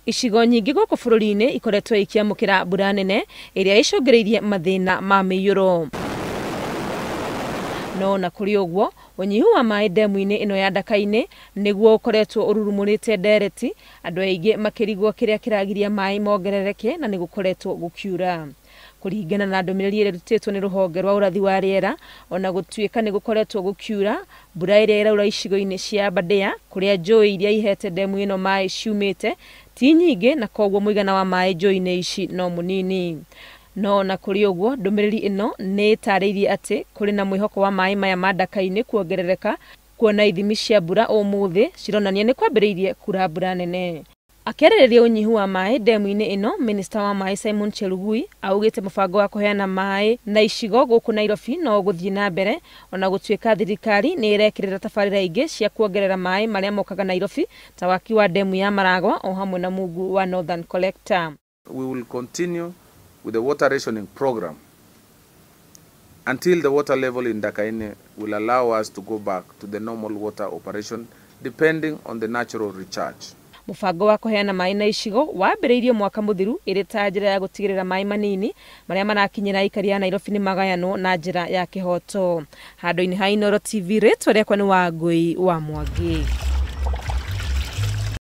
Icigo nyingi guku bururi-ini ikoretwo ikiamukira mbura nene iria icungireirie mathina ma miiyuro. No na kuri uguo unyihu wa maai ndemu-ini ino ya Ndaka-ini niguo ukoretwo ururumurite ndereti, andu aingi makirigwo kiria kiragiria maai mongerereke na nigukoretwo gukiura. Kuringana na ndumiriri irutitwo ni ruhonge rwa urathi wa riera, ona gutuika nigukoretwo gukiura, mbura iria iraura icigo-ini cia Aberdare kuria njui iria ihete ndemu ino maai ciumite ti nyingi, na koguo muigana wa maai njui-ini ici no munini. No na kuri uguo ndumiriri ino ni tarĩirie ati kuri na mwihoko wa maai maya ma Ndaka-ini kuongerereka, kuona ithimi cia mbura umuthi cironania ni kwambĩrĩirie kura mbura nene. Akĩarĩrĩria unyihu wa maai ndemu-ini ino, Minister wa maai Simon Cherugui augite mubango wa kuheana maai na icigo guku Nairobi no guthii na mbere, ona gutuika thirikari ni irekirira tabarĩra ingi cia kuongerera maai maria mokaga Nairobi ta waki wa ndemu ya Maragwa o hamwe na mungu wa Northern Collector. We will continue with the water rationing program until the water level in Ndaka-ini will allow us to go back to the normal water operation depending on the natural recharge. Mubango wa kuheana maai na icigo wambĩrĩirio mwaka muthiru iri ta njira ya gutigirira maai manini maria marakinyira aikari ya Nairobi ni magayano na njira ya kihoto. Handũ-ini ha Inooro TV, ritwa rĩakwa ni Wangui wa Mwangi.